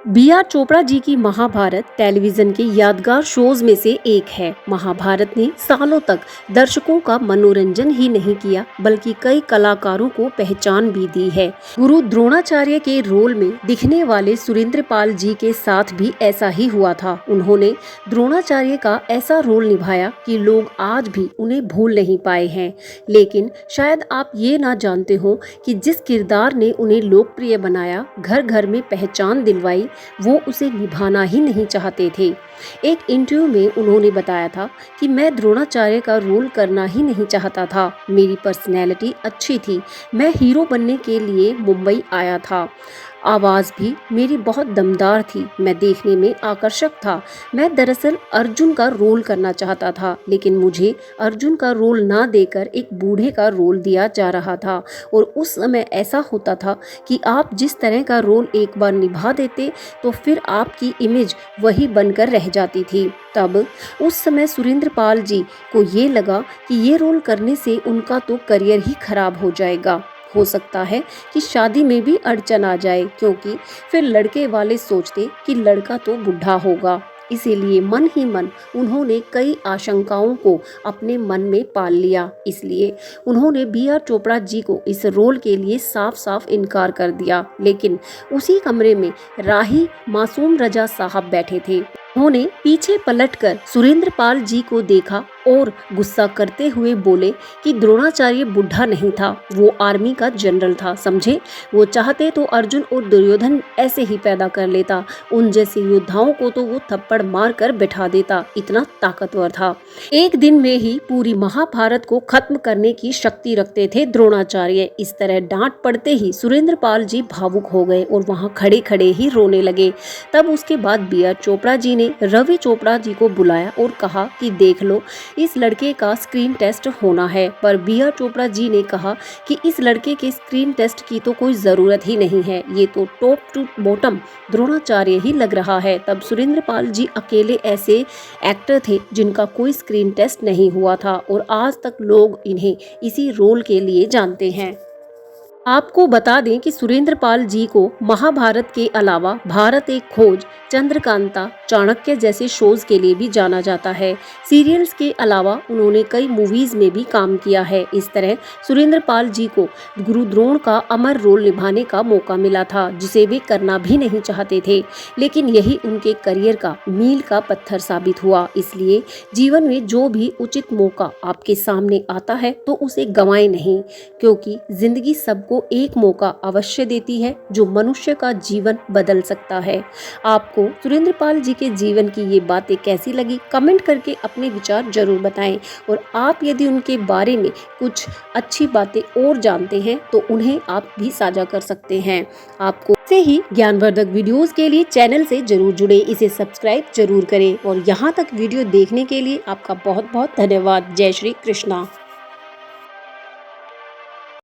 B are Chopra ji की Mahabharat television के यादगार शोज में से एक है। महाभारत ने सालों तक दर्शकों का मनोरंजन ही नहीं किया बल्कि कई कलाकारों को पहचान भी दी है। गुरु द्रोणाचार्य के रोल में दिखने वाले सुरेंद्र पाल जी के साथ भी ऐसा ही हुआ था। उन्होंने द्रोणाचार्य का ऐसा रोल निभाया कि लोग आज भी उन्हें भूल नहीं पाए हैं। लेकिन शायद आप ये ना जानते हो कि जिस किरदार ने उन्हें लोकप्रिय बनाया, घर घर में पहचान दिलवाई, वो उसे निभाना ही नहीं चाहते थे। एक इंटरव्यू में उन्होंने बताया था कि मैं द्रोणाचार्य का रोल करना ही नहीं चाहता था। मेरी पर्सनैलिटी अच्छी थी, मैं हीरो बनने के लिए मुंबई आया था। आवाज़ भी मेरी बहुत दमदार थी, मैं देखने में आकर्षक था। मैं दरअसल अर्जुन का रोल करना चाहता था, लेकिन मुझे अर्जुन का रोल ना देकर एक बूढ़े का रोल दिया जा रहा था। और उस समय ऐसा होता था कि आप जिस तरह का रोल एक बार निभा देते तो फिर आपकी इमेज वही बनकर रह जाती थी। तब उस समय सुरेंद्र पाल जी को ये लगा कि ये रोल करने से उनका तो करियर ही खराब हो जाएगा। हो सकता है कि शादी में भी अड़चन आ जाए, क्योंकि फिर लड़के वाले सोचते कि लड़का तो बुढ़ा होगा। इसीलिए मन ही मन उन्होंने कई आशंकाओं को अपने मन में पाल लिया। इसलिए उन्होंने बी आर चोपड़ा जी को इस रोल के लिए साफ साफ इनकार कर दिया। लेकिन उसी कमरे में राही मासूम रजा साहब बैठे थे। उन्होंने पीछे पलटकर सुरेंद्र पाल जी को देखा और गुस्सा करते हुए बोले कि द्रोणाचार्य बुढ़ा नहीं था, वो आर्मी का जनरल था, समझे। वो चाहते तो अर्जुन और दुर्योधन ऐसे ही पैदा कर लेता, उन जैसे योद्धाओं को तो वो थप्पड़ मार कर बैठा देता, इतना ताकतवर था। एक दिन में ही पूरी महाभारत को खत्म करने की शक्ति रखते थे द्रोणाचार्य। इस तरह डांट पड़ते ही सुरेंद्र पाल जी भावुक हो गए और वहां खड़े खड़े ही रोने लगे। तब उसके बाद बी आर चोपड़ा जी ने रवि चोपड़ा जी को बुलाया और कहा कि देख लो, इस लड़के का स्क्रीन टेस्ट होना है। पर बी आर चोपड़ा जी ने कहा कि इस लड़के के स्क्रीन टेस्ट की तो कोई ज़रूरत ही नहीं है, ये तो टॉप टू बॉटम द्रोणाचार्य ही लग रहा है। तब सुरेंद्र पाल जी अकेले ऐसे एक्टर थे जिनका कोई स्क्रीन टेस्ट नहीं हुआ था और आज तक लोग इन्हें इसी रोल के लिए जानते हैं। आपको बता दें कि सुरेंद्र पाल जी को महाभारत के अलावा भारत एक खोज, चंद्रकांता, चाणक्य जैसे शोज के लिए भी जाना जाता है। सीरियल्स के अलावा उन्होंने कई मूवीज में भी काम किया है। इस तरह सुरेंद्र पाल जी को गुरु द्रोण का अमर रोल निभाने का मौका मिला था, जिसे वे करना भी नहीं चाहते थे, लेकिन यही उनके करियर का मील का पत्थर साबित हुआ। इसलिए जीवन में जो भी उचित मौका आपके सामने आता है तो उसे गंवाए नहीं, क्योंकि जिंदगी सबको एक मौका अवश्य देती है जो मनुष्य का जीवन बदल सकता है। आपको सुरेंद्र पाल जी के जीवन की ये बातें कैसी लगी, कमेंट करके अपने विचार जरूर बताएं। और आप यदि उनके बारे में कुछ अच्छी बातें और जानते हैं तो उन्हें आप भी साझा कर सकते हैं। आपको ऐसे ही ज्ञानवर्धक वीडियोस के लिए चैनल से जरूर जुड़े, इसे सब्सक्राइब जरूर करें। और यहाँ तक वीडियो देखने के लिए आपका बहुत बहुत धन्यवाद। जय श्री कृष्णा।